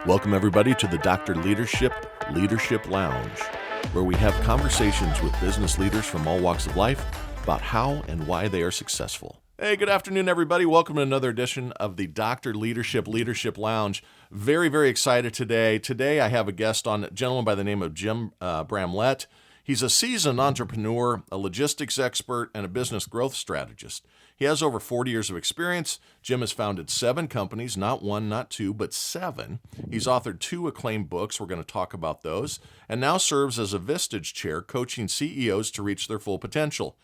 Welcome, everybody, to the Dr. Leadership Lounge, where we have conversations with business leaders from all walks of life about how and why they are successful. Hey, good afternoon, everybody. Welcome to another edition of the Dr. Leadership Lounge. Very, very excited today. Today, I have a guest on, a gentleman by the name of Jim Bramlett. He's a seasoned entrepreneur, a logistics expert, and a business growth strategist. He has over 40 years of experience. Jim has founded 7 companies, not 1, not 2, but 7. He's authored 2 acclaimed books. We're going to talk about those. And now serves as a Vistage chair, coaching CEOs to reach their full potential.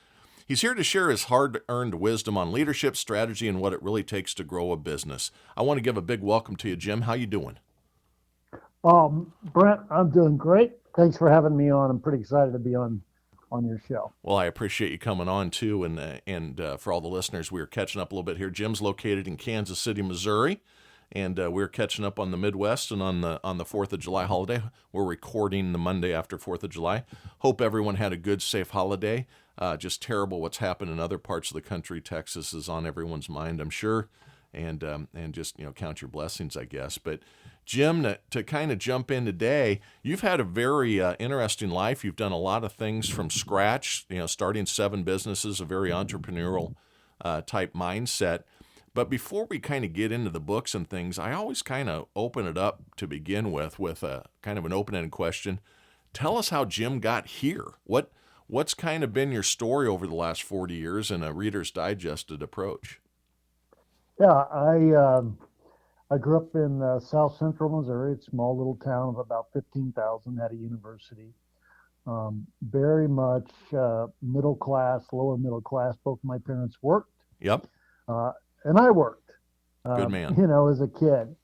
He's here to share his hard-earned wisdom on leadership, strategy, and what it really takes to grow a business. I want to give a big welcome to you, Jim. How you doing? Brent, I'm doing great. Thanks for having me on. I'm pretty excited to be on your show. Well, I appreciate you coming on too, and for all the listeners, we are catching up a little bit here. Jim's located in Kansas City, Missouri, and we're catching up on the Midwest and on the 4th of July holiday. We're recording the Monday after 4th of July. Hope everyone had a good, safe holiday. Just terrible what's happened in other parts of the country. Texas is on everyone's mind, I'm sure, and just count your blessings, I guess. But Jim, to kind of jump in today, you've had a very interesting life. You've done a lot of things from scratch, starting 7 businesses, a very entrepreneurial type mindset. But before we kind of get into the books and things, I always kind of open it up to begin with a kind of an open-ended question. Tell us how Jim got here. What's kind of been your story over the last 40 years in a Reader's Digested approach? Yeah, I grew up in South Central Missouri, a small little town of about 15,000, had a university. Very much middle class, lower middle class. Both my parents worked. Yep. And I worked. Good man. As a kid.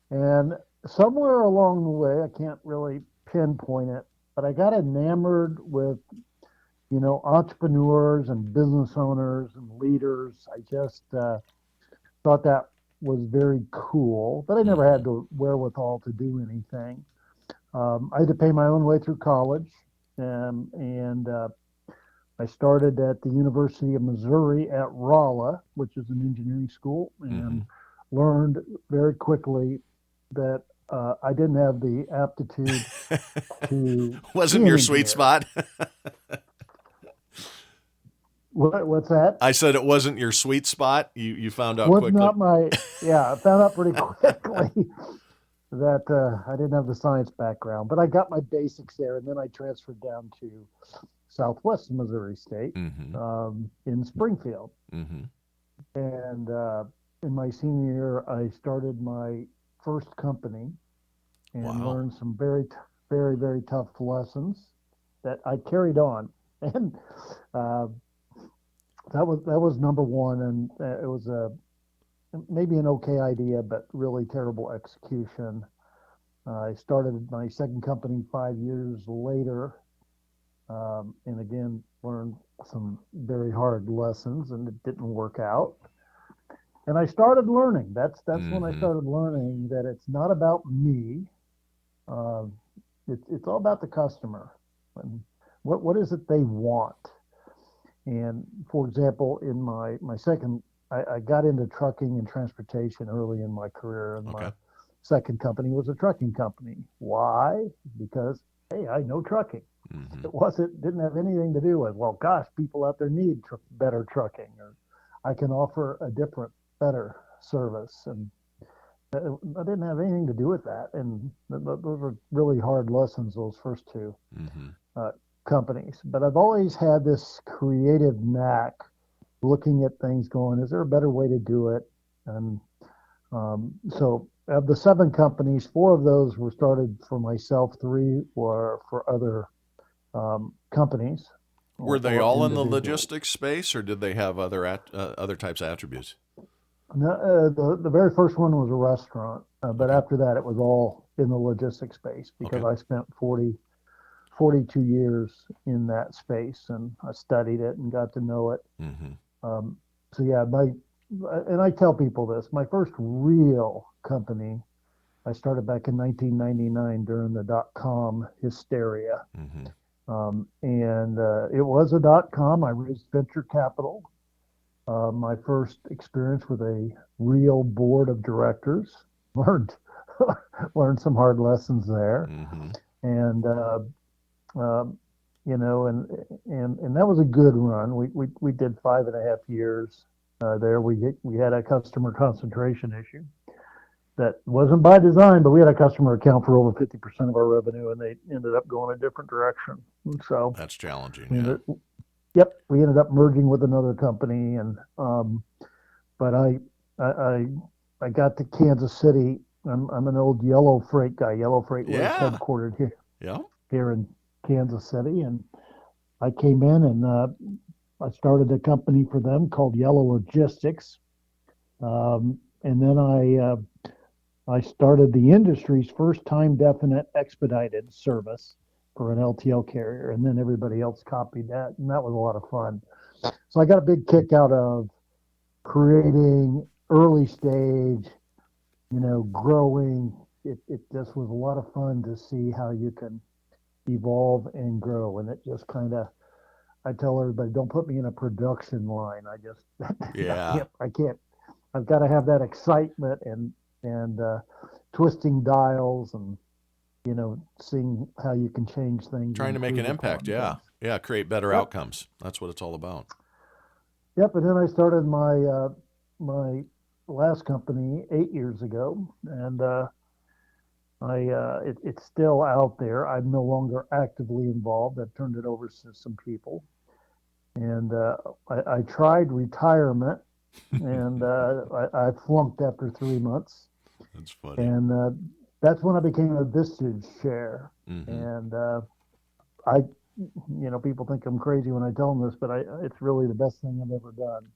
And somewhere along the way, I can't really pinpoint it, but I got enamored with entrepreneurs and business owners and leaders. I just thought that was very cool, but I never had the wherewithal to do anything. I had to pay my own way through college, and I started at the University of Missouri at Rolla, which is an engineering school, and learned very quickly that I didn't have the aptitude to Wasn't your sweet spot? What's that? I said it wasn't your sweet spot. You found out quickly. I found out pretty quickly that I didn't have the science background, but I got my basics there, and then I transferred down to Southwest Missouri State in Springfield. And in my senior year, I started my first company and learned some very, very, very tough lessons that I carried on. And that was number one, and it was maybe an okay idea, but really terrible execution. I started my second company 5 years later, and again learned some very hard lessons, and it didn't work out. And I started learning. That's when I started learning that it's not about me. It's all about the customer, and what is it they want. And for example, in my second, I got into trucking and transportation early in my career, and my second company was a trucking company. Why? Because, hey, I know trucking. It didn't have anything to do with, well, gosh, people out there need better trucking, or I can offer a different, better service. And I didn't have anything to do with that. And those were really hard lessons, those first 2 companies. But I've always had this creative knack looking at things going, is there a better way to do it? And so of the 7 companies, 4 of those were started for myself, 3 were for other companies. Were they all in the logistics space, or did they have other types of attributes? No, the very first one was a restaurant, but after that it was all in the logistics space, because I spent 42 years in that space, and I studied it and got to know it. So yeah, and I tell people this, my first real company, I started back in 1999 during the .com hysteria. And it was a .com. I raised venture capital. My first experience with a real board of directors. Learned learned some hard lessons there, Mm-hmm. and um, and that was a good run. We did 5.5 years there. We had a customer concentration issue that wasn't by design, but we had a customer account for over 50% of our revenue, and they ended up going a different direction. And so That's challenging. we Yeah. ended, yep, we ended up merging with another company, and but I I I got to Kansas City. I'm an old Yellow Freight guy. Yellow Freight was Yeah. headquartered Yeah. here in Kansas City, and I came in and I started a company for them called Yellow Logistics, and then I started the industry's first time definite expedited service for an LTL carrier, and then everybody else copied that, and that was a lot of fun. So I got a big kick out of creating early stage, growing. It just was a lot of fun to see how you can evolve and grow, and it just kind of I tell everybody, don't put me in a production line. I just, Yeah. I can't. I've got to have that excitement and twisting dials and seeing how you can change things Trying and to make an improve impact. upon Yeah. things. Yeah. Create better Yep, outcomes. That's what it's all about. yep. And then I started my last company 8 years ago, and it's still out there. I'm no longer actively involved. I've turned it over to some people, and I tried retirement, and I flunked after 3 months, That's funny. and that's when I became a Vistage chair. Mm-hmm. And I, people think I'm crazy when I tell them this, but it's really the best thing I've ever done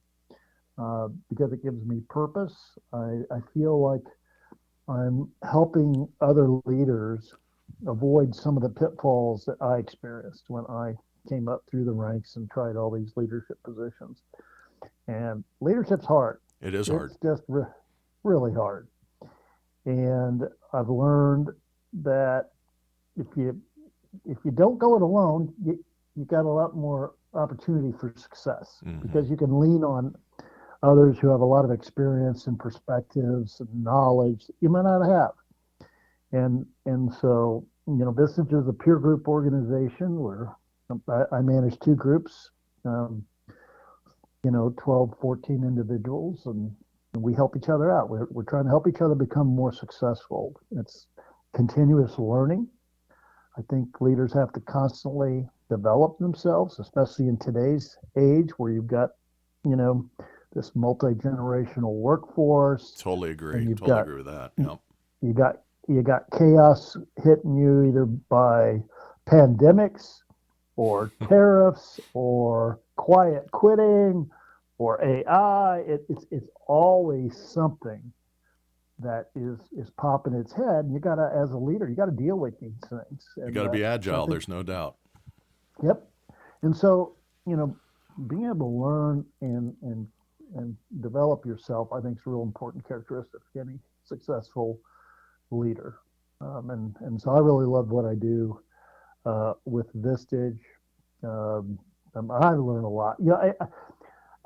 because it gives me purpose. I feel like I'm helping other leaders avoid some of the pitfalls that I experienced when I came up through the ranks and tried all these leadership positions. And leadership's hard. It is hard. It's just really hard. And I've learned that if you don't go it alone, you got a lot more opportunity for success Mm-hmm. because you can lean on others who have a lot of experience and perspectives and knowledge that you might not have. And so Vistage is a peer group organization where I manage two groups. Um, 12, 14 individuals, and we help each other out. We're trying to help each other become more successful. It's continuous learning. I think leaders have to constantly develop themselves, especially in today's age where you've got, you know, this multi-generational workforce, Totally and agree. Totally agree with that. Yep. you got you got chaos hitting you either by pandemics or tariffs or quiet quitting or AI. It's always something that is popping its head, and you gotta, as a leader, you gotta deal with these things. You And got to be I agile. think, There's no doubt. yep. And so, being able to learn and develop yourself, I think, is a real important characteristic of any successful leader. And so I really love what I do with Vistage. Um, I learn a lot.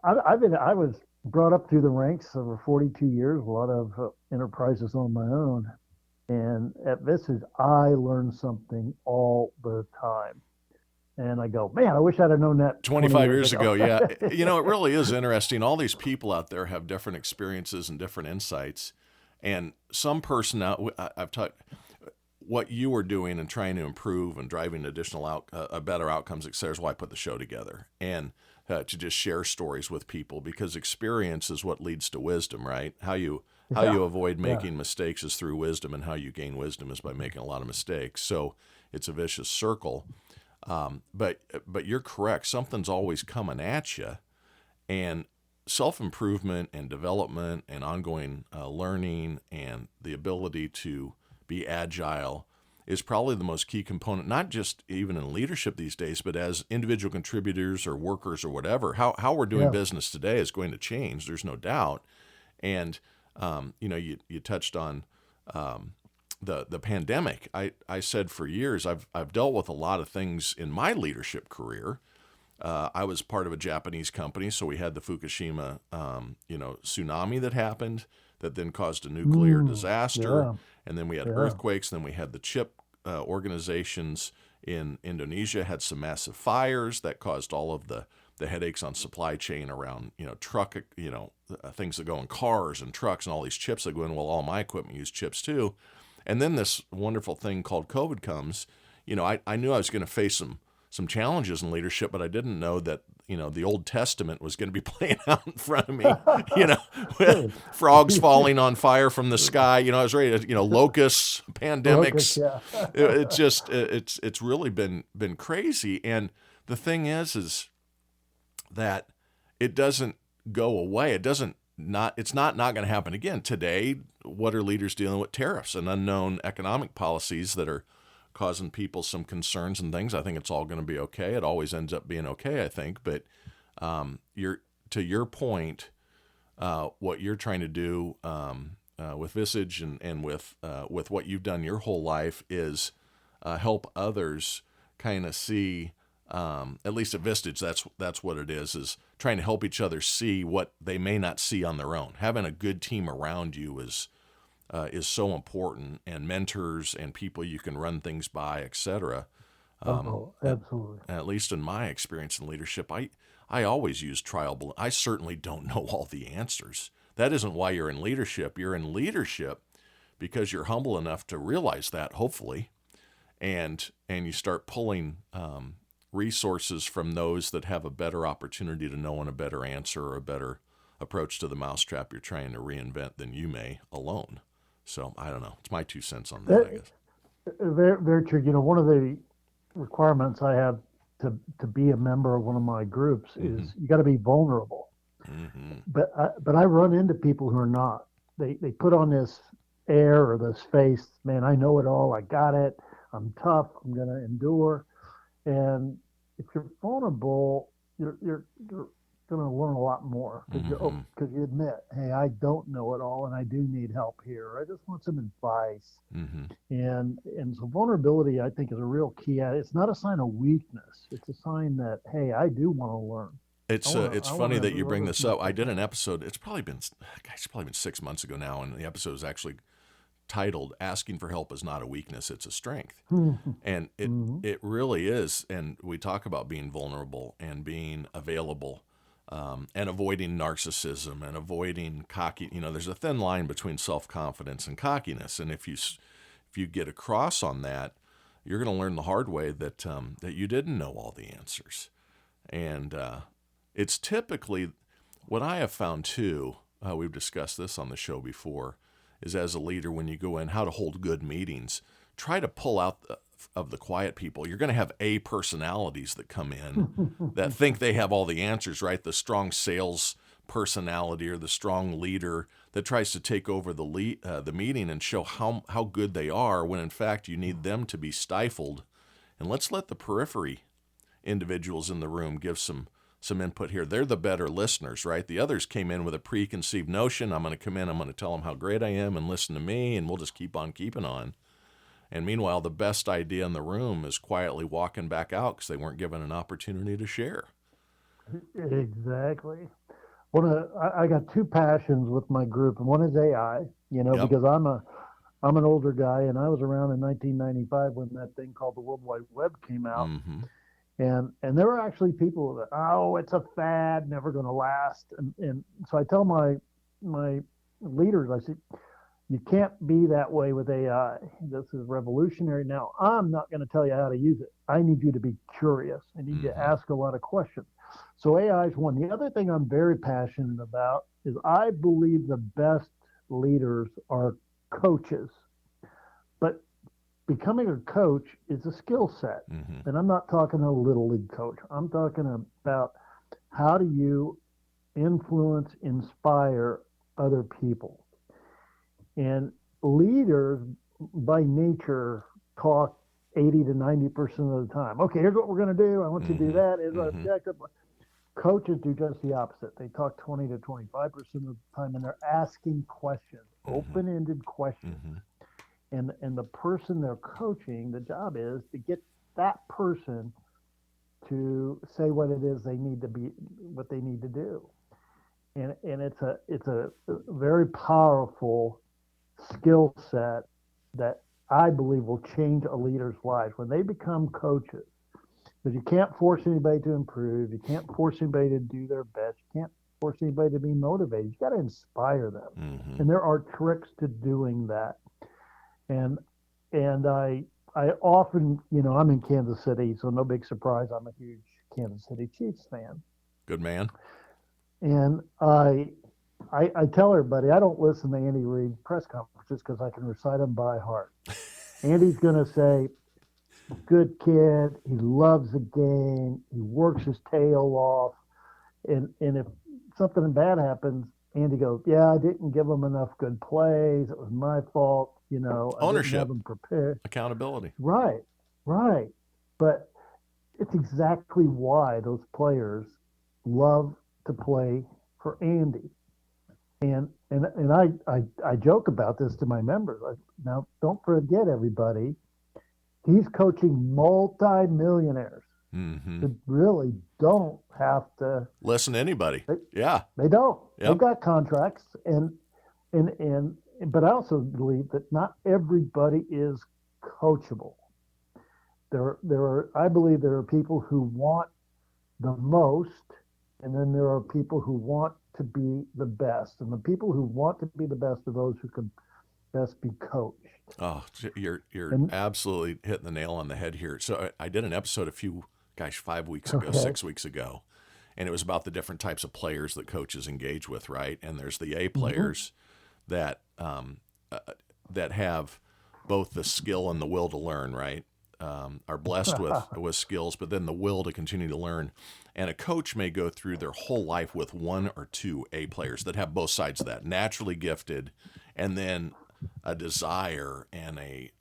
I was brought up through the ranks over 42 years, a lot of enterprises on my own. And at Vistage, I learn something all the time. And I go, man, I wish I'd have known that 20 25 years years ago. ago, yeah. It really is interesting. All these people out there have different experiences and different insights. And some personnel, I've talked, what you are doing and trying to improve and driving additional better outcomes, et cetera, is why I put the show together. And to just share stories with people, because experience is what leads to wisdom, right? How Yeah, you avoid yeah, making mistakes is through wisdom, and how you gain wisdom is by making a lot of mistakes. So it's a vicious circle. But you're correct. Something's always coming at you, and self improvement and development and ongoing learning and the ability to be agile is probably the most key component, not just even in leadership these days, but as individual contributors or workers or whatever. How we're doing yeah, business today is going to change. There's no doubt. And you touched on the pandemic. I said for years I've dealt with a lot of things in my leadership career. I was part of a Japanese company, so we had the Fukushima tsunami that happened. that then caused a nuclear disaster. Yeah. And then we had Yeah. earthquakes. Then we had the chip organizations in Indonesia had some massive fires that caused all of the headaches on supply chain around, truck, things that go in cars and trucks and all these chips that go in. Well, all my equipment use chips too. And then this wonderful thing called COVID comes. I knew I was going to face some challenges in leadership, but I didn't know that, the Old Testament was going to be playing out in front of me, with frogs falling on fire from the sky. I was ready to, locusts, pandemics. Yeah. It's really been crazy. And the thing is that it doesn't go away. It's not going to happen again. Today, what are leaders dealing with? Tariffs and unknown economic policies that are causing people some concerns and things. I think it's all going to be okay. It always ends up being okay, I think. But to your point, what you're trying to do with Visage and with what you've done your whole life is help others kind of see, at least at Vistage, that's what it is trying to help each other see what they may not see on their own. Having a good team around you is so important, and mentors and people you can run things by, etc. Absolutely. At least in my experience in leadership, I always use trial. I certainly don't know all the answers. That isn't why you're in leadership. You're in leadership because you're humble enough to realize that, hopefully, and you start pulling resources from those that have a better opportunity to know and a better answer or a better approach to the mousetrap you're trying to reinvent than you may alone. So I don't know. It's my 2 cents on that, I guess. Very, very true. One of the requirements I have to be a member of one of my groups is you got to be vulnerable. Mm-hmm. But I run into people who are not. They put on this air or this face. Man, I know it all. I got it. I'm tough. I'm going to endure. And if you're vulnerable, you're going to learn a lot more because you admit, hey, I don't know it all, and I do need help here. Or I just want some advice. And so vulnerability, I think, is a real key. It's not a sign of weakness. It's a sign that, hey, I do want to learn. It's funny that you bring this up. I did an episode. It's probably been 6 months ago now, and the episode is actually titled "Asking for Help is Not a Weakness; It's a Strength," and it really is. And we talk about being vulnerable and being available. And avoiding narcissism and avoiding cocky. There's a thin line between self-confidence and cockiness, and if you get across on that, you're going to learn the hard way that you didn't know all the answers. And it's typically what I have found too. We've discussed this on the show before. Is as a leader, when you go in, how to hold good meetings. Try to pull out of the quiet people. You're going to have A personalities that come in that think they have all the answers, right? The strong sales personality or the strong leader that tries to take over the meeting and show how good they are, when in fact you need them to be stifled. And let's let the periphery individuals in the room give some input here. They're the better listeners, right? The others came in with a preconceived notion. I'm going to come in, I'm going to tell them how great I am and listen to me, and we'll just keep on keeping on. And meanwhile, the best idea in the room is quietly walking back out because they weren't given an opportunity to share. Exactly. I got 2 passions with my group, and one is AI. Because I'm an older guy, and I was around in 1995 when that thing called the World Wide Web came out. And there were actually people that, it's a fad, never going to last. And so I tell my leaders, I say, you can't be that way with AI. This is revolutionary. Now, I'm not going to tell you how to use it. I need you to be curious. I need you to ask a lot of questions. So AI is one. The other thing I'm very passionate about is I believe the best leaders are coaches. But becoming a coach is a skill set. And I'm not talking a little league coach. I'm talking about how do you influence, inspire other people. And leaders by nature talk 80 to 90% of the time. Okay, here's what we're going to do. I want you to do that. Here's our objective. Coaches do just the opposite. They talk 20 to 25% of the time, and they're asking questions, open-ended questions. And the person they're coaching, the job is to get that person to say what it is they need to be, what they need to do. and it's a very powerful skill set that I believe will change a leader's life when they become coaches. Because you can't force anybody to improve. You can't force anybody to do their best. You can't force anybody to be motivated. You got to inspire them. Mm-hmm. And there are tricks to doing that. And I often, I'm in Kansas City, so no big surprise. I'm a huge Kansas City Chiefs fan. Good man. And I tell everybody I don't listen to Andy Reid press conferences because I can recite them by heart. Andy's going to say, good kid. He loves the game. He works his tail off. And if something bad happens, Andy goes, yeah, I didn't give him enough good plays. It was my fault. I didn't have Ownership, him prepared. accountability. Right, right. But it's exactly why those players love to play for Andy. And I joke about this to my members. Now, don't forget, everybody, he's coaching multi-millionaires Mm-hmm. that really don't have to Listen to anybody. Yeah. They don't. Yep. They've got contracts, and but I also believe that not everybody is coachable. I believe there are people who want the most, and then there are people who want to be the best, and the people who want to be the best are those who can best be coached. Oh, you're And absolutely hitting the nail on the head here. So I did an episode 5 weeks ago, okay, 6 weeks ago, and it was about the different types of players that coaches engage with, right? And there's the A players that that have both the skill and the will to learn, right? Are blessed with skills, but then the will to continue to learn. And a coach may go through their whole life with one or two A players that have both sides of that, naturally gifted, and then a desire and a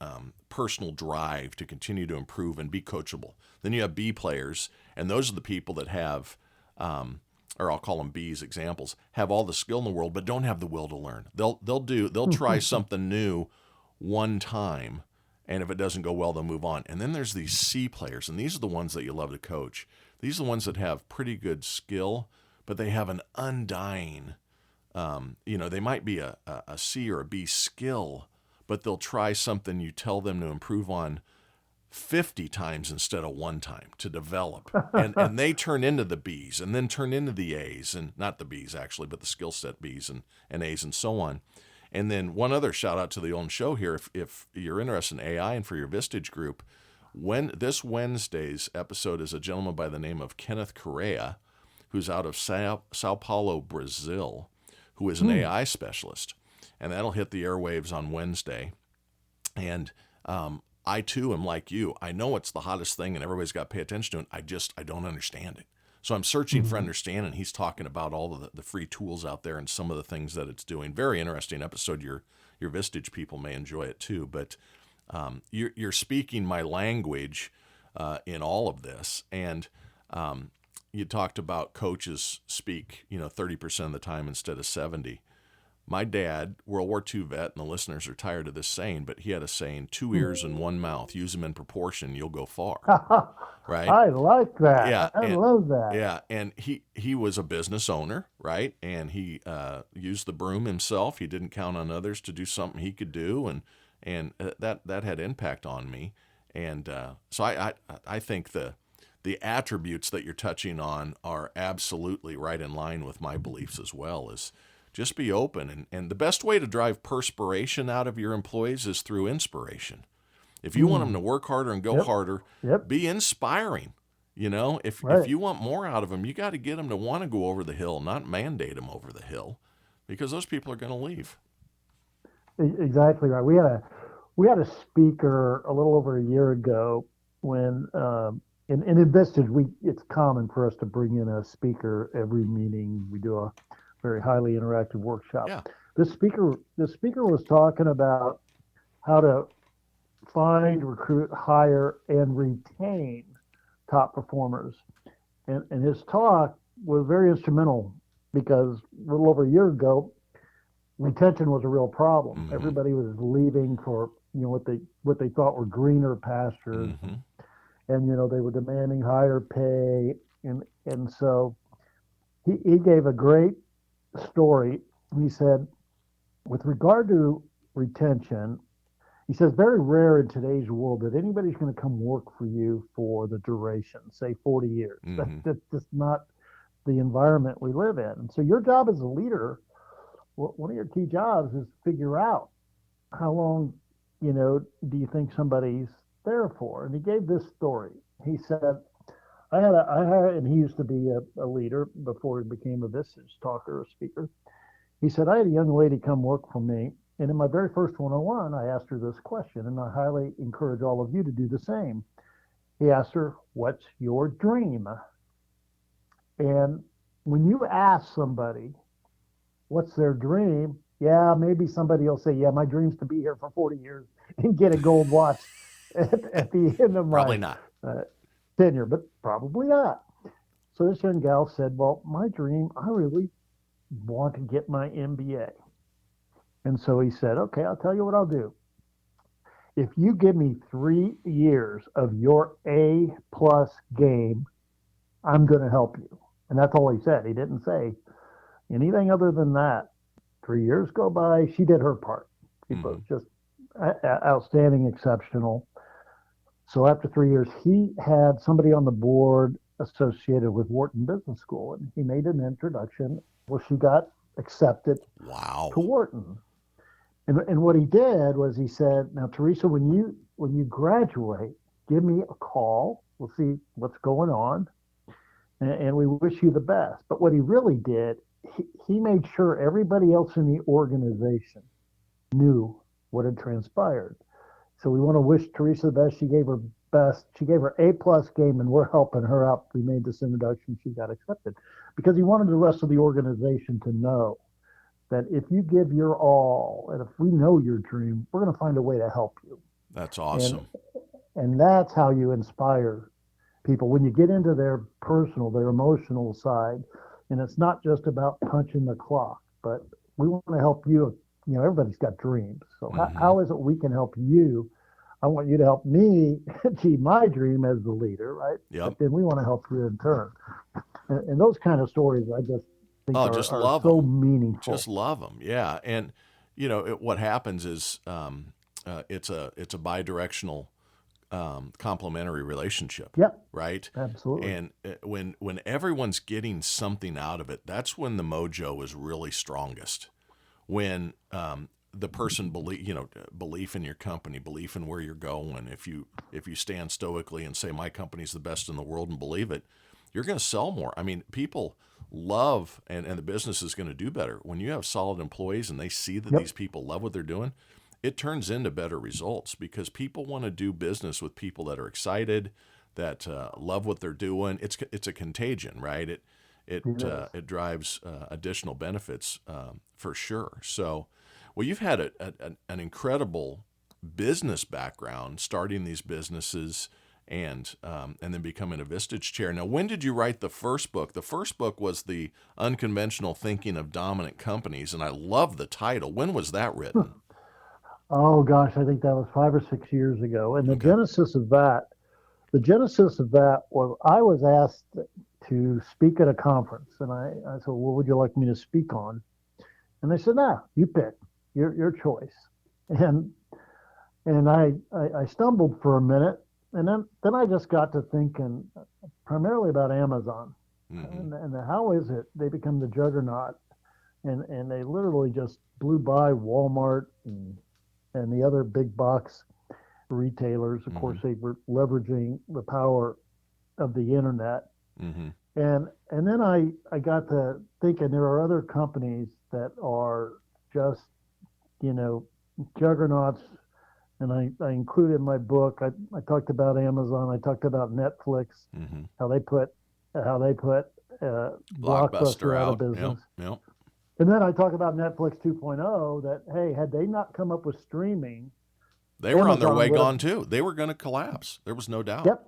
personal drive to continue to improve and be coachable. Then you have B players, and those are the people that have, or I'll call them B's examples, have all the skill in the world, but don't have the will to learn. They'll try something new one time, and if it doesn't go well, they'll move on. And then there's these C players, and these are the ones that you love to coach. These are the ones that have pretty good skill, but they have an undying, they might be a C or a B skill, but they'll try something you tell them to improve on 50 times instead of one time to develop. And they turn into the B's and then turn into the A's, and not the B's actually, but the skill set B's and A's and so on. And then one other shout out to the own show here. If you're interested in AI and for your Vistage group, this Wednesday's episode is a gentleman by the name of Kenneth Correa, who's out of Sao Paulo, Brazil, who is an AI specialist. And that'll hit the airwaves on Wednesday. And I, too, am like you. I know it's the hottest thing and everybody's got to pay attention to it. I don't understand it. So I'm searching for understanding. He's talking about all of the free tools out there and some of the things that it's doing. Very interesting episode. Your Vistage people may enjoy it too. But you're speaking my language in all of this. And you talked about coaches speak 30% of the time instead of 70. My dad, World War II vet, and the listeners are tired of this saying, but he had a saying, 2 ears and 1 mouth. Use them in proportion, you'll go far. Right? I like that. Yeah, I love that. Yeah, and he was a business owner, right? And he used the broom himself. He didn't count on others to do something he could do, and that had impact on me. And so I think the attributes that you're touching on are absolutely right in line with my beliefs as well. Is just be open. And the best way to drive perspiration out of your employees is through inspiration. If you want them to work harder and go harder, be inspiring. If you want more out of them, you got to get them to want to go over the hill, not mandate them over the hill, because those people are going to leave. Exactly right. We had a speaker a little over a year ago when in Vistage, it's common for us to bring in a speaker every meeting. We do a very highly interactive workshop. Yeah. The speaker was talking about how to find, recruit, hire, and retain top performers. And his talk was very instrumental because a little over a year ago, retention was a real problem. Mm-hmm. Everybody was leaving for what they thought were greener pastures, and they were demanding higher pay, and so he gave a great story. He said, with regard to retention, he says, very rare in today's world that anybody's going to come work for you for the duration, say 40 years. Mm-hmm. That's just not the environment we live in. And so your job as a leader, one of your key jobs is to figure out how long, do you think somebody's there for? And he gave this story. He said, and he used to be a leader before he became a visage talker or speaker. He said, I had a young lady come work for me. And in my very first one-on-one, I asked her this question, and I highly encourage all of you to do the same. He asked her, what's your dream? And when you ask somebody, what's their dream? Yeah, maybe somebody will say, yeah, my dream's to be here for 40 years and get a gold watch at the end of Probably my not. tenure, but probably not. So this young gal said, well, my dream, I really want to get my MBA. And so he said, okay, I'll tell you what I'll do. If you give me 3 years of your A plus game, I'm going to help you. And that's all he said. He didn't say anything other than that. 3 years go by. She did her part. She was just outstanding, exceptional. So after 3 years, he had somebody on the board associated with Wharton Business School, and he made an introduction. Well, she got accepted to Wharton. And what he did was he said, now, Teresa, when you graduate, give me a call. We'll see what's going on. And we wish you the best. But what he really did, he made sure everybody else in the organization knew what had transpired. So we want to wish Teresa the best. She gave her best. She gave her A plus game, and we're helping her out. We made this introduction. She got accepted because he wanted the rest of the organization to know that if you give your all, and if we know your dream, we're going to find a way to help you. That's awesome. And that's how you inspire people when you get into their personal, their emotional side. And it's not just about punching the clock, but we want to help you. Everybody's got dreams. So how is it we can help you? I want you to help me achieve my dream as the leader, right? Yep. But then we want to help you in turn. And those kind of stories, I just think are so meaningful. Just love them. Yeah. And, what happens is it's a bi-directional complementary relationship. Yep. Right. Absolutely. And when everyone's getting something out of it, that's when the mojo is really strongest. When the person belief in your company, belief in where you're going. If you stand stoically and say my company's the best in the world and believe it, you're going to sell more. I mean, people love and the business is going to do better when you have solid employees and they see that these people love what they're doing. It turns into better results because people want to do business with people that are excited, that love what they're doing. It's a contagion, right? It drives additional benefits for sure. So, well, you've had an incredible business background, starting these businesses and then becoming a Vistage chair. Now, when did you write the first book? The first book was The Unconventional Thinking of Dominant Companies, and I love the title. When was that written? Oh gosh, I think that was 5 or 6 years ago. And the genesis of that was I was asked to speak at a conference, and I said, "What would you like me to speak on?" And they said, "No, you pick your choice." And I stumbled for a minute, and then I just got to thinking primarily about Amazon, and how is it they become the juggernaut, and they literally just blew by Walmart and the other big box retailers. Of course, they were leveraging the power of the internet. And then I got to thinking there are other companies that are just, juggernauts. And I included in my book, I talked about Amazon, I talked about Netflix, how they put Blockbuster out of business. Yep. And then I talk about Netflix 2.0 that, hey, had they not come up with streaming, they were on their way gone too. They were going to collapse. There was no doubt. Yep.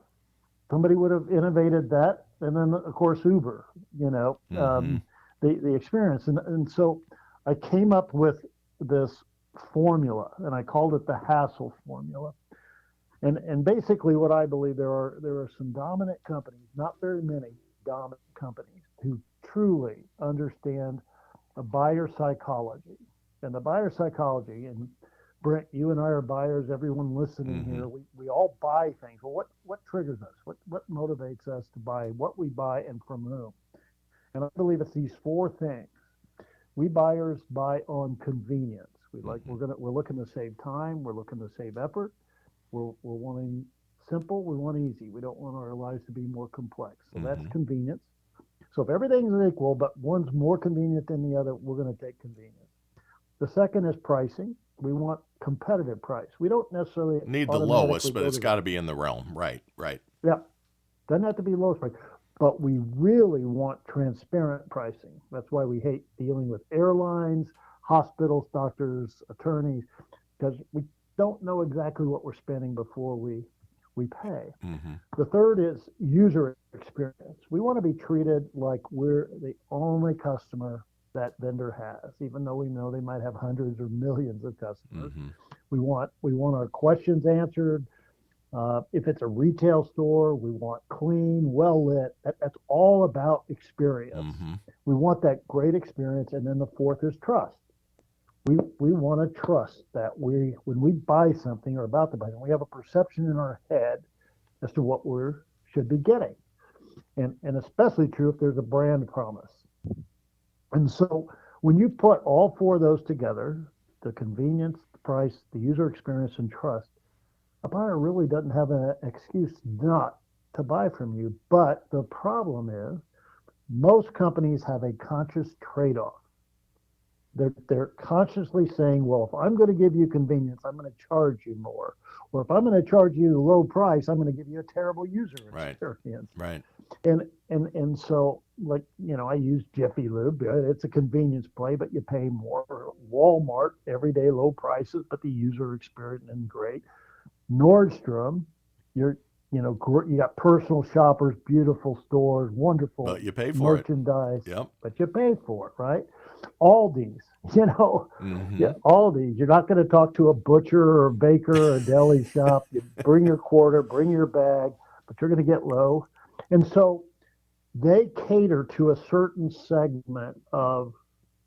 Somebody would have innovated that. And then, of course, Uber, the experience. And so I came up with this formula, and I called it the hassle formula. And basically what I believe there are some dominant companies, not very many dominant companies, who truly understand a buyer psychology. And the buyer psychology, and Brent, you and I are buyers, everyone listening Mm-hmm. here, we all buy things. Well, what triggers us? What motivates us to buy what we buy and from whom? And I believe it's these four things. We buyers buy on convenience. Mm-hmm. We're looking to save time, we're looking to save effort, we're wanting simple, we want easy. We don't want our lives to be more complex. So that's Mm-hmm. convenience. So if everything's equal, but one's more convenient than the other, we're going to take convenience. The second is pricing. We want competitive price. We don't necessarily Need the automatically lowest, but go it's to got the, to be in the realm. Right, right. yeah, doesn't have to be lowest price, but we really want transparent pricing. That's why we hate dealing with airlines, hospitals, doctors, attorneys, because we don't know exactly what we're spending before we pay. Mm-hmm. The third is user experience. We want to be treated like we're the only customer that vendor has, even though we know they might have hundreds or millions of customers. Mm-hmm. We want our questions answered. If it's a retail store, we want clean, well lit. That's all about experience. Mm-hmm. We want that great experience, and then the fourth is trust. We want to trust that when we buy something or about to buy something, we have a perception in our head as to what we should be getting, and especially true if there's a brand promise. And so when you put all four of those together, the convenience, the price, the user experience, and trust, a buyer really doesn't have an excuse not to buy from you. But the problem is most companies have a conscious trade-off. They're consciously saying, well, if I'm going to give you convenience, I'm going to charge you more. Or if I'm going to charge you low price, I'm going to give you a terrible user Right, experience. right. And so, like, I use Jiffy Lube. It's a convenience play, but you pay more. Walmart, everyday low prices, but the user experience isn't great. Nordstrom, you're you got personal shoppers, beautiful stores, wonderful But you pay for it. merchandise, Yep. but you pay for it, right? Aldi's, Mm-hmm. yeah, Aldi's. You're not going to talk to a butcher or a baker or a deli shop. You bring your quarter, bring your bag, but you're going to get low. And so they cater to a certain segment of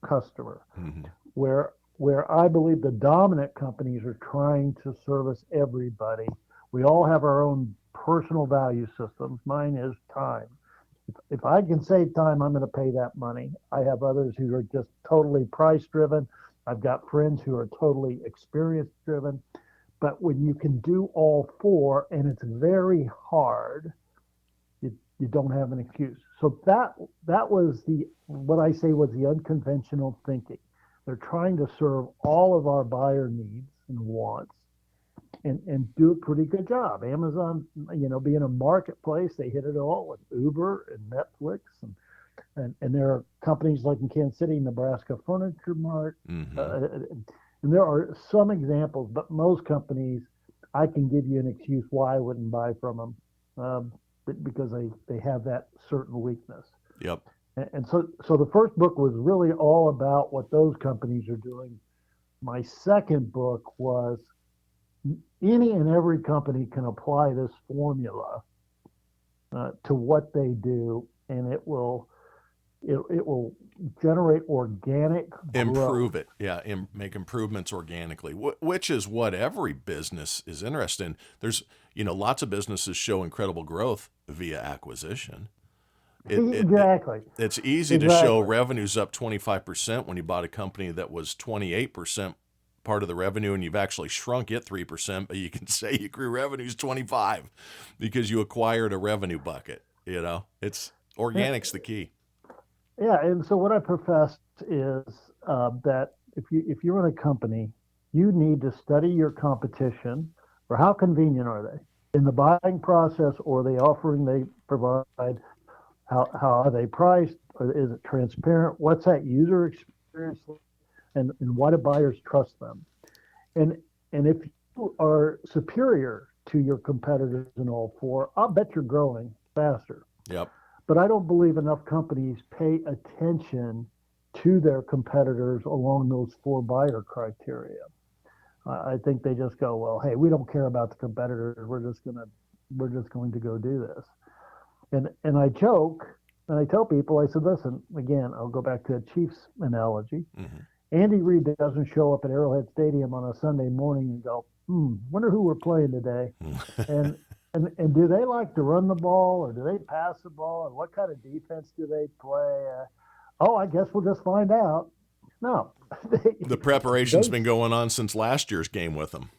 customer Mm-hmm. where I believe the dominant companies are trying to service everybody. We all have our own personal value systems. Mine is time. If I can save time, I'm going to pay that money. I have others who are just totally price driven. I've got friends who are totally experience driven. But when you can do all four, and it's very hard, you don't have an excuse. So that was the what I say was the unconventional thinking. They're trying to serve all of our buyer needs and wants, and do a pretty good job. Amazon, being a marketplace, they hit it all with Uber and Netflix, and there are companies like in Kansas City, Nebraska Furniture Mart, Mm-hmm. and there are some examples, but most companies, I can give you an excuse why I wouldn't buy from them, because they have that certain weakness. Yep. And so the first book was really all about what those companies are doing. My second book was any and every company can apply this formula to what they do, and it will generate organic growth. Improve it. Yeah. Make improvements organically, which is what every business is interested in. There's, lots of businesses show incredible growth via acquisition. Exactly. It's easy to show Exactly. revenues up 25% when you bought a company that was 28% part of the revenue and you've actually shrunk it 3%, but you can say you grew revenues 25 because you acquired a revenue bucket. It's Yeah, organic's the key. yeah, and so what I profess is that if you run a company, you need to study your competition, or how convenient are they in the buying process, or the offering they provide. How are they priced? Or is it transparent? What's that user experience, and why do buyers trust them? And and if you are superior to your competitors in all four, I'll bet you're growing faster. Yep. But I don't believe enough companies pay attention to their competitors along those four buyer criteria. I think they just go, well, hey, we don't care about the competitors. We're just going to go do this. And I joke And I tell people, I said, listen, again, I'll go back to a Chiefs analogy. Mm-hmm. Andy Reid doesn't show up at Arrowhead Stadium on a Sunday morning and go, wonder who we're playing today. And and do they like to run the ball or do they pass the ball? And what kind of defense do they play? Oh, I guess we'll just find out. No. The preparation's they been going on since last year's game with them.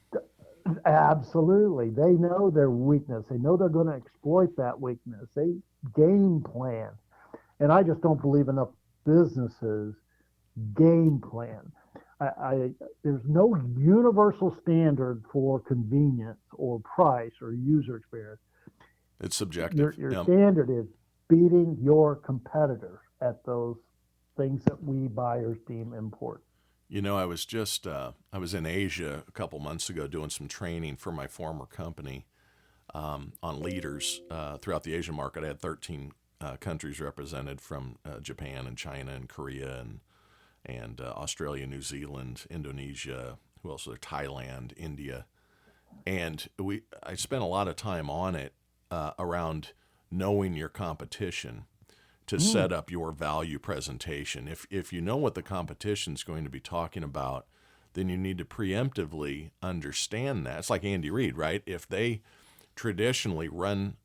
Absolutely. They know their weakness. They know they're going to exploit that weakness. They game plan. And I just don't believe enough businesses game plan. There's no universal standard for convenience or price or user experience. It's subjective. Your standard is beating your competitors at those things that we buyers deem important. You know, I was in Asia a couple months ago doing some training for my former company on leaders throughout the Asian market. I had 13 countries represented from Japan and China and Korea and Australia, New Zealand, Indonesia, who else was there? Thailand, India. And I spent a lot of time on it around knowing your competition to set up your value presentation. If you know what the competition's going to be talking about, then you need to preemptively understand that. It's like Andy Reid, right? If they traditionally run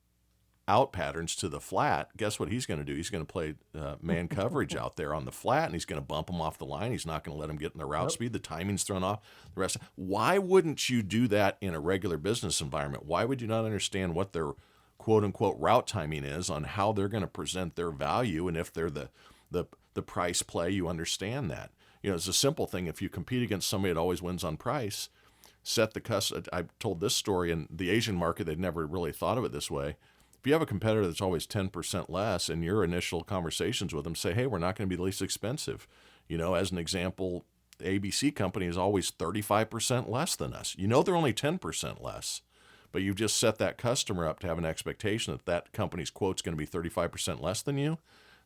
out patterns to the flat, guess what he's going to do? He's going to play man coverage out there on the flat, and he's going to bump them off the line. He's not going to let them get in the route speed. The timing's thrown off. The rest. Why wouldn't you do that in a regular business environment? Why would you not understand what their quote-unquote route timing is on how they're going to present their value, and if they're the price play, you understand that. You know, it's a simple thing. If you compete against somebody that always wins on price, set the customer. I've told this story in the Asian market. They'd never really thought of it this way. If you have a competitor that's always 10% less, in your initial conversations with them, say, hey, we're not going to be the least expensive. You know, as an example, the ABC company is always 35% less than us. You know, they're only 10% less, but you've just set that customer up to have an expectation that that company's quote's going to be 35% less than you.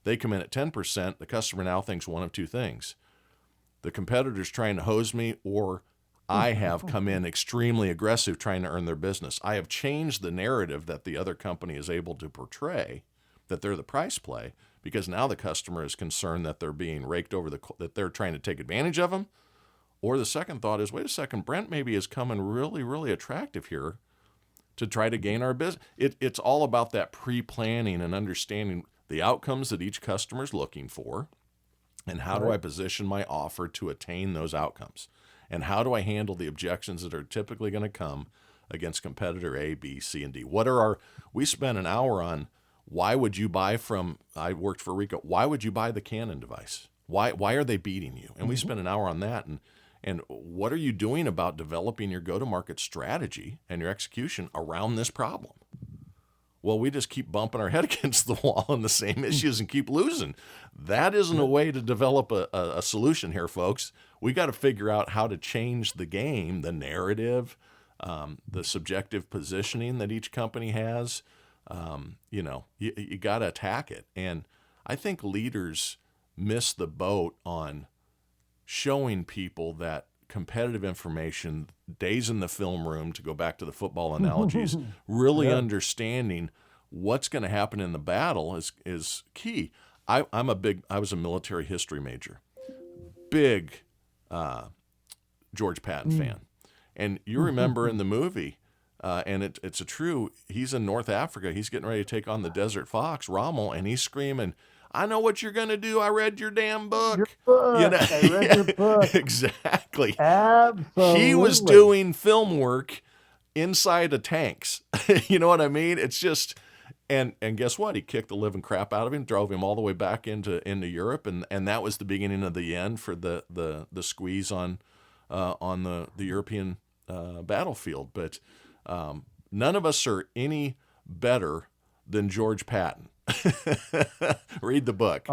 They come in at 10%. The customer now thinks one of two things. The competitor's trying to hose me, or I have come in extremely aggressive trying to earn their business. I have changed the narrative that the other company is able to portray, that they're the price play, because now the customer is concerned that they're being raked over that they're trying to take advantage of them. Or the second thought is, wait a second, Brent maybe is coming really, really attractive here to try to gain our business. It's all about that pre-planning and understanding the outcomes that each customer is looking for, and how do I position my offer to attain those outcomes. And how do I handle the objections that are typically going to come against competitor A, B, C, and D? We spent an hour on why would you buy from, I worked for Ricoh, why would you buy the Canon device? Why are they beating you? And we spent an hour on that. And what are you doing about developing your go-to-market strategy and your execution around this problem? Well, we just keep bumping our head against the wall on the same issues and keep losing. That isn't a way to develop a solution here, folks. We got to figure out how to change the game, the narrative, the subjective positioning that each company has. You got to attack it. And I think leaders miss the boat on showing people that competitive information, days in the film room, to go back to the football analogies, really understanding what's going to happen in the battle is key. I was a military history major, big George Patton fan. And you remember in the movie, and it's he's in North Africa, he's getting ready to take on the Desert Fox, Rommel, and he's screaming, I know what you're going to do. I read your damn book. Your book. You know? I read your book. Exactly. Absolutely. He was doing film work inside of tanks. You know what I mean? It's just, and guess what? He kicked the living crap out of him, drove him all the way back into Europe, and that was the beginning of the end for the squeeze on the European battlefield. But none of us are any better than George Patton. Read the book.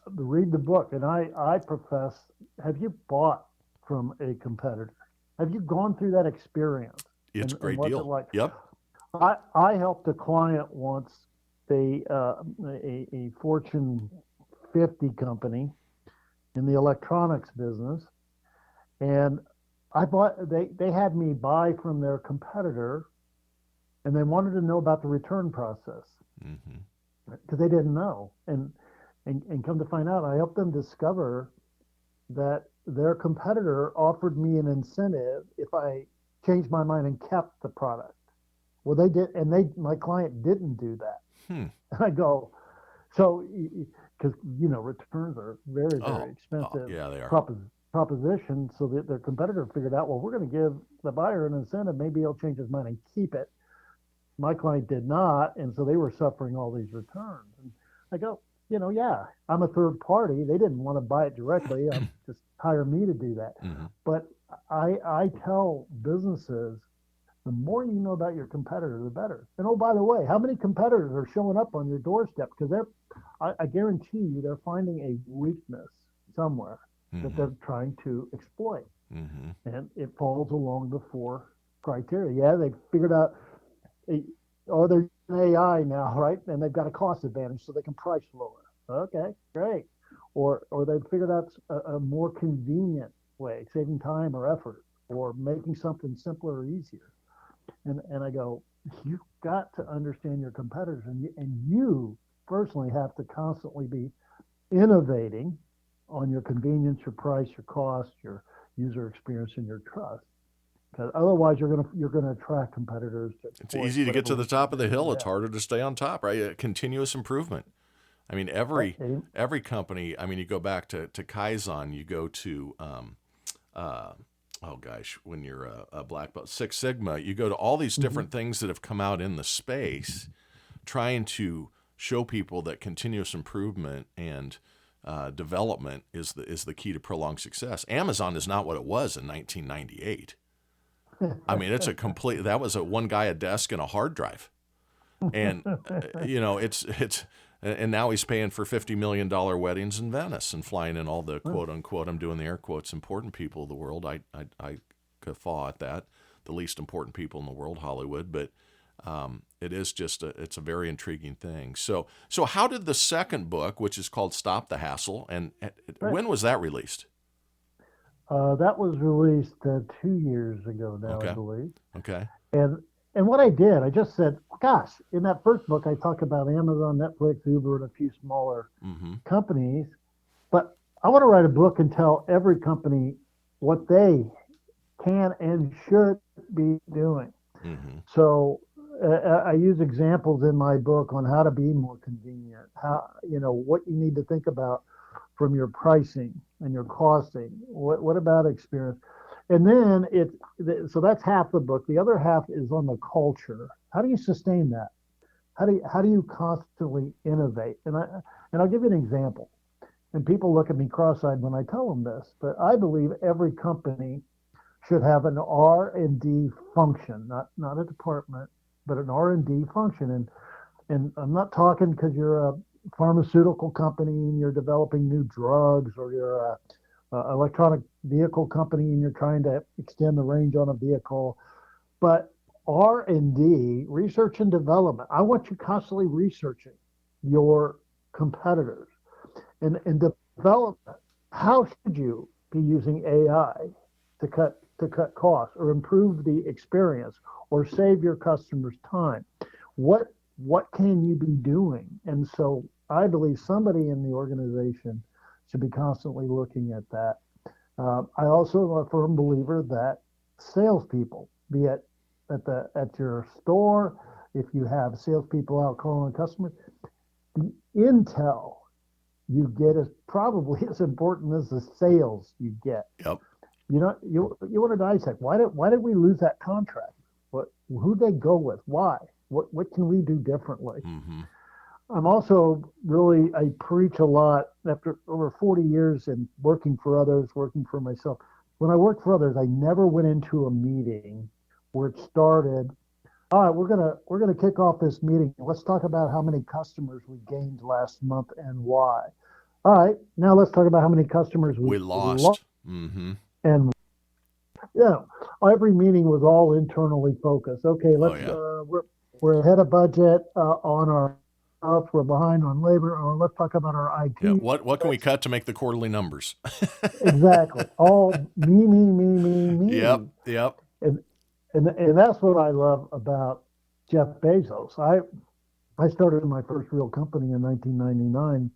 Read the book. And I profess, have you bought from a competitor? Have you gone through that experience? It's a great deal. It like? Yep. I helped a client once, a Fortune 50 company in the electronics business. And they had me buy from their competitor, and they wanted to know about the return process. Mm-hmm. because they didn't know. And come to find out, I helped them discover that their competitor offered me an incentive if I changed my mind and kept the product. Well, they did, and my client didn't do that. Hmm. And I go, so because returns are very, very Oh, expensive yeah, they are. proposition. So that their competitor figured out, well, we're going to give the buyer an incentive. Maybe he'll change his mind and keep it. My client did not, and so they were suffering all these returns. And I go, yeah, I'm a third party. They didn't want to buy it directly. Just hire me to do that. Hmm. But I tell businesses, the more you know about your competitor, the better. And oh, by the way, how many competitors are showing up on your doorstep? Because I guarantee you, they're finding a weakness somewhere that Hmm. they're trying to exploit, Hmm. and it falls along the four criteria. Yeah, they figured out, oh, they're using AI now, right? And they've got a cost advantage, so they can price lower. Okay, great. Or they've figured out a more convenient way, saving time or effort, or making something simpler or easier. And I go, you've got to understand your competitors, and you personally have to constantly be innovating on your convenience, your price, your cost, your user experience, and your trust. Because otherwise, you're gonna attract competitors to It's exploit easy to get whatever to the top of the weaknesses hill. you It's have. harder to stay on top, right? Continuous improvement. I mean, every company. I mean, you go back to Kaizen. You go to uh, oh gosh, when you're a black belt, Six Sigma. You go to all these Mm-hmm. different things that have come out in the space, trying to show people that continuous improvement and development is the key to prolonged success. Amazon is not what it was in 1998. I mean, it's a complete. That was a one guy, a desk, and a hard drive, and it's and now he's paying for $50 million weddings in Venice and flying in all the quote unquote, I'm doing the air quotes, important people of the world. I guffaw at that, the least important people in the world, Hollywood, but it is just it's a very intriguing thing. So how did the second book, which is called Stop the Hassle, and Right. when was that released? That was released 2 years ago now, I Okay, believe. okay, And and what I did, I just said, gosh, in that first book, I talk about Amazon, Netflix, Uber, and a few smaller mm-hmm, companies. But I want to write a book and tell every company what they can and should be doing. mm-hmm, So I use examples in my book on how to be more convenient, how what you need to think about from your pricing and your costing. What about experience? And then so that's half the book. The other half is on the culture. How do you sustain that? How do you constantly innovate? And I'll give you an example. And people look at me cross-eyed when I tell them this, but I believe every company should have an R&D function, not a department, but an R&D function. And I'm not talking because you're a pharmaceutical company and you're developing new drugs, or you're a electronic vehicle company and you're trying to extend the range on a vehicle, but R&D, research and development. I want you constantly researching your competitors and development. How should you be using AI to cut costs or improve the experience or save your customers time? What can you be doing? And so I believe somebody in the organization should be constantly looking at that. I also am a firm believer that salespeople, be it at your store, if you have salespeople out calling customers, the intel you get is probably as important as the sales you get. yep, You want to dissect why did we lose that contract? Who they go with? Why? What can we do differently? mm-hmm, I'm also really, I preach a lot after over 40 years in working for others, working for myself. When I worked for others, I never went into a meeting where it started, all right, we're gonna kick off this meeting. Let's talk about how many customers we gained last month and why. All right, now let's talk about how many customers we we lost lost. Mm-hmm. and yeah, every meeting was all internally focused. Okay, Oh let's yeah. we're ahead of budget on our stuff. We're behind on labor. Or let's talk about our Yeah. IT. What can we cut to make the quarterly numbers? Exactly. All me, me, me, me, Yep. me. Yep. And and that's what I love about Jeff Bezos. I I started my first real company in 1999,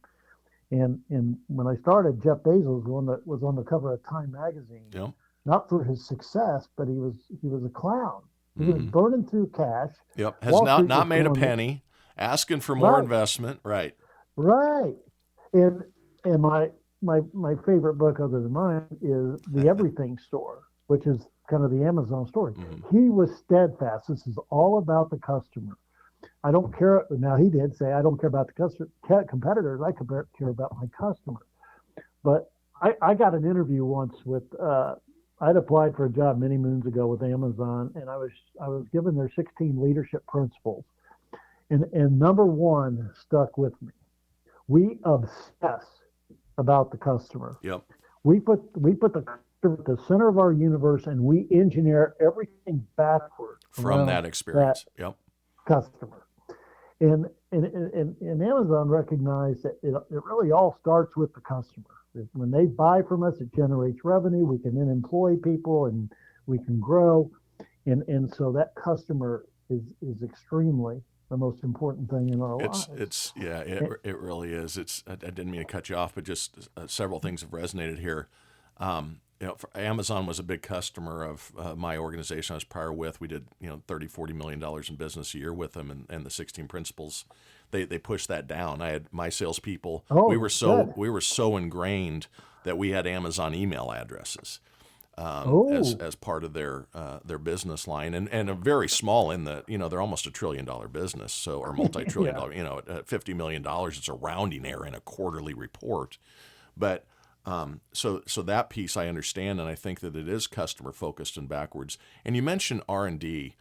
and when I started, Jeff Bezos was on the cover of Time magazine, Yep. not for his success, but he was a clown. He was Hmm. burning through cash. Yep. Has Wall Street was not made a going penny, asking for more right, investment. Right. right, and and my favorite book other than mine is The Everything Store, which is kind of the Amazon story. Hmm. He was steadfast. This is all about the customer. I don't care. Now he did say, I don't care about the competitors. I care about my customer. But I got an interview once with. I'd applied for a job many moons ago with Amazon, and I was given their 16 leadership principles, and number one stuck with me. We obsess about the customer. Yep. We put the customer at the center of our universe, and we engineer everything backward From around that that experience. Yep. customer. And Amazon recognized that it really all starts with the customer. When they buy from us, it generates revenue. We can then employ people and we can grow. And so that customer is extremely the most important thing in our lives. It really is. I didn't mean to cut you off, but just several things have resonated here. Amazon was a big customer of my organization I was prior with. We did, $30-40 million in business a year with them, and the 16 principles, they pushed that down. I had my salespeople. We Oh, were so good. we were so ingrained that we had Amazon email addresses Oh, as part of their business line, and a very small in the they're almost $1 trillion business, so or multi-trillion yeah. dollar at $50 million, it's a rounding error in a quarterly report, but. So that piece I understand, and I think that it is customer focused and backwards. And you mentioned R&D.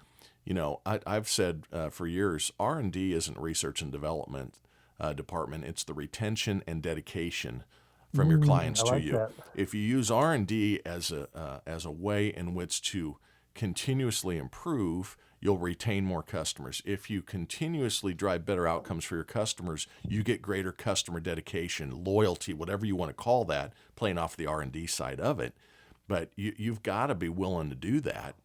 I've said for years, R&D isn't research and development department. It's the retention and dedication from your I clients to like you. that. If you use R&D as a way in which to continuously improve, you'll retain more customers. If you continuously drive better outcomes for your customers, you get greater customer dedication, loyalty, whatever you want to call that, playing off the R&D side of it. But you've got to be willing to do that.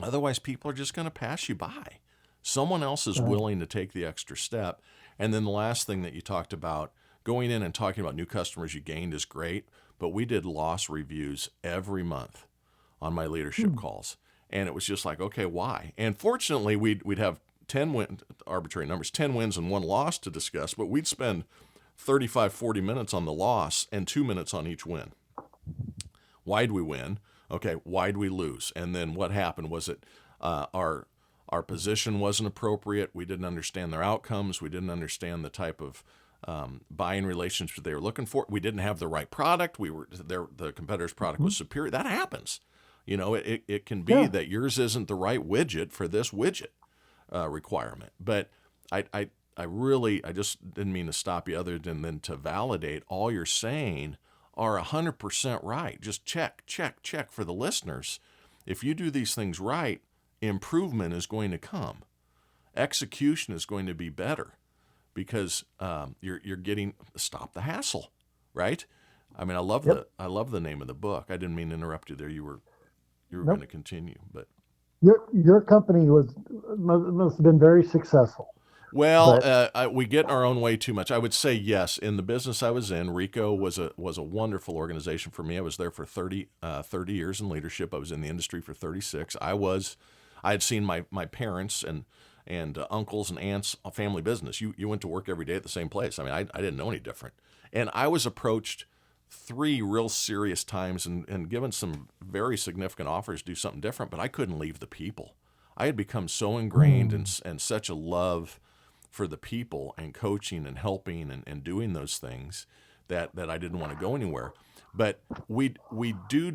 Otherwise, people are just going to pass you by. Someone else is Right. willing to take the extra step. And then the last thing that you talked about, going in and talking about new customers you gained is great, but we did loss reviews every month on my leadership Hmm. calls. And it was just like, okay, why? And fortunately, we'd have 10 arbitrary numbers, 10 wins and one loss to discuss, but we'd spend 35, 40 minutes on the loss and 2 minutes on each win. Why'd we win? Okay, why'd we lose? And then what happened? Was it our position wasn't appropriate? We didn't understand their outcomes. We didn't understand the type of buying relationship they were looking for. We didn't have the right product. The competitor's product Hmm. was superior. That happens. It can be Yeah. that yours isn't the right widget for this widget requirement. But I just didn't mean to stop you other than to validate all you're saying are 100% right. Just check, check, check for the listeners. If you do these things right, improvement is going to come. Execution is going to be better because you're getting stop the hassle, right? I mean, Yep. I love the name of the book. I didn't mean to interrupt you there. You were going to Nope. continue, but Your company must have been very successful, well, but we get in our own way too much. I would say yes. In the business I was in, Rico was a wonderful organization for me. I was there for 30 years in leadership. I was in the industry for 36. I had seen my parents and uncles and aunts family business. You went to work every day at the same place. I mean, I didn't know any different. And I was approached 3 real serious times and given some very significant offers to do something different, but I couldn't leave the people. I had become so ingrained hmm, and such a love for the people and coaching and helping and doing those things that I didn't want to go anywhere. But we do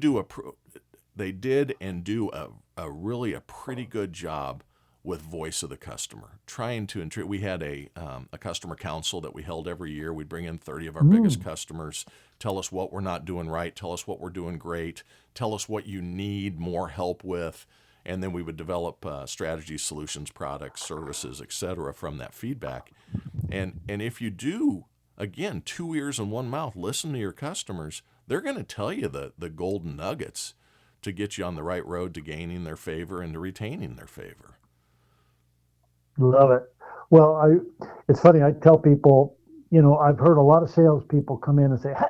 they did and do a really a pretty good job with voice of the customer, trying to we had a customer council that we held every year. We'd bring in 30 of our biggest hmm, customers, tell us what we're not doing right, tell us what we're doing great, tell us what you need more help with, and then we would develop strategies, solutions, products, services, etc. from that feedback. And if you do, again, 2 ears and one mouth, listen to your customers, they're going to tell you the golden nuggets to get you on the right road to gaining their favor and to retaining their favor. love it. Well, it's funny. I tell people, I've heard a lot of salespeople come in and say, hey,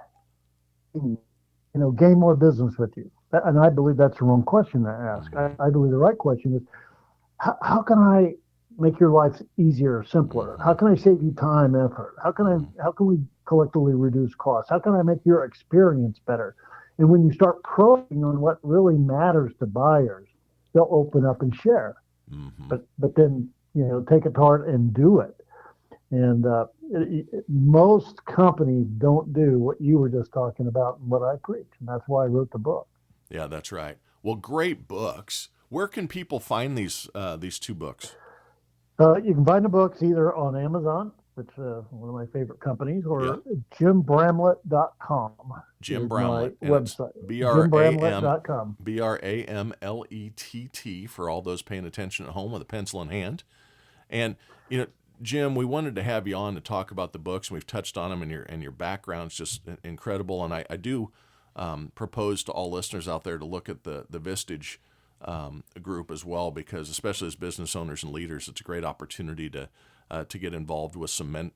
gain more business with you. And I believe that's the wrong question to ask. Mm-hmm. I believe the right question is, how can I make your life easier, simpler? Mm-hmm. How can I save you time, effort? How can we collectively reduce costs? How can I make your experience better? And when you start probing on what really matters to buyers, they'll open up and share. Mm-hmm. But then take it to heart and do it. And most companies don't do what you were just talking about and what I preach, and that's why I wrote the book. Yeah, that's right. Well, great books. Where can people find these two books? You can find the books either on Amazon, which is one of my favorite companies, Yeah, or jimbramlett.com Jim is my Bramlett, and it's website. BRAM jimbramlett.com. BRAMLETT for all those paying attention at home with a pencil in hand. And Jim, we wanted to have you on to talk about the books, and we've touched on them, and your background's just incredible. And I do propose to all listeners out there to look at the Vistage group as well, because especially as business owners and leaders, it's a great opportunity to get involved with some I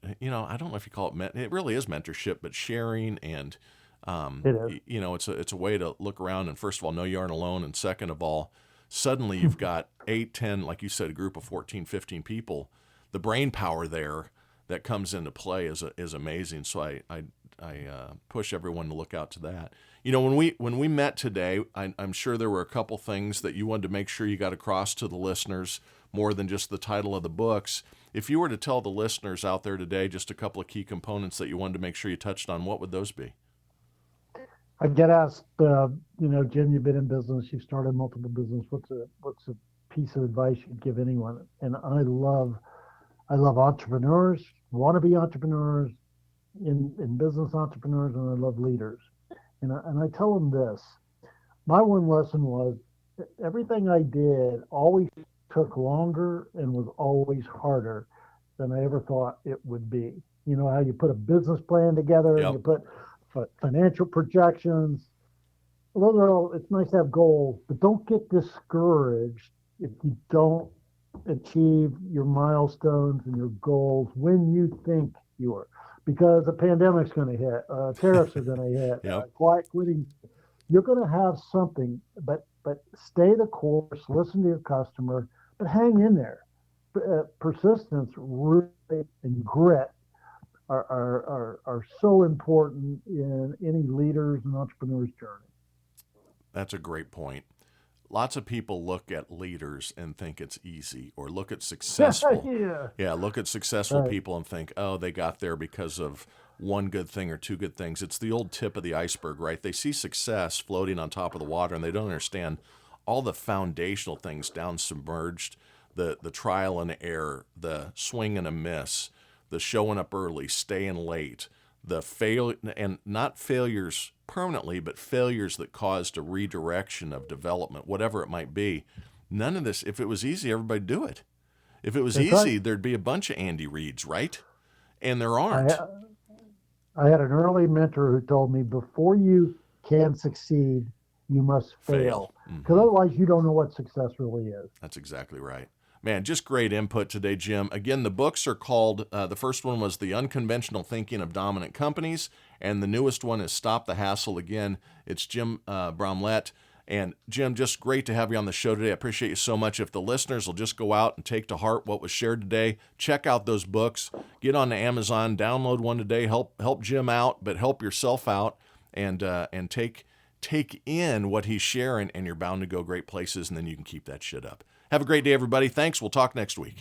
don't know if you call it it really is mentorship, but sharing and It is. it's a way to look around and first of all know you aren't alone, and second of all, suddenly you've got 8, 10, like you said, a group of 14, 15 people. The brain power there that comes into play is amazing. So I push everyone to look out to that. When we met today, I'm sure there were a couple things that you wanted to make sure you got across to the listeners more than just the title of the books. If you were to tell the listeners out there today just a couple of key components that you wanted to make sure you touched on, what would those be? I get asked, Jim, you've been in business, you've started multiple business. What's a piece of advice you'd give anyone? And I love entrepreneurs, wannabe entrepreneurs, in business entrepreneurs, and I love leaders. And I tell them this. My one lesson was everything I did always took longer and was always harder than I ever thought it would be. You know how you put a business plan together and Yep. you put financial projections. Those are all, it's nice to have goals, but don't get discouraged if you don't achieve your milestones and your goals when you think you are. Because a pandemic's going to hit, tariffs are going to hit, Yep. quiet quitting. You're going to have something, but stay the course, listen to your customer, but hang in there. Persistence, really, and grit are so important in any leaders and entrepreneurs' journey. That's a great point. Lots of people look at leaders and think it's easy, or look at successful. Yeah, Yeah, look at successful right. people and think, oh, they got there because of one good thing or two good things. It's the old tip of the iceberg, right? They see success floating on top of the water, and they don't understand all the foundational things down submerged, the trial and error, the swing and a miss, the showing up early, staying late, the fail, and not failures permanently, but failures that caused a redirection of development, whatever it might be. None of this, if it was easy, everybody'd do it. If it was That's right. easy, there'd be a bunch of Andy Reids, right? And there I aren't. I had an early mentor who told me before you can succeed, you must Fail. fail. Because otherwise, you don't know what success really is. That's exactly right. Man, just great input today, Jim. Again, the books are called, the first one was The Unconventional Thinking of Dominant Companies, and the newest one is Stop the Hassle. Again, it's Jim Bramlett. And Jim, just great to have you on the show today. I appreciate you so much. If the listeners will just go out and take to heart what was shared today, check out those books, get on to Amazon, download one today, help Jim out, but help yourself out, and take in what he's sharing, and you're bound to go great places, and then you can keep that shit up. Have a great day, everybody. Thanks. We'll talk next week.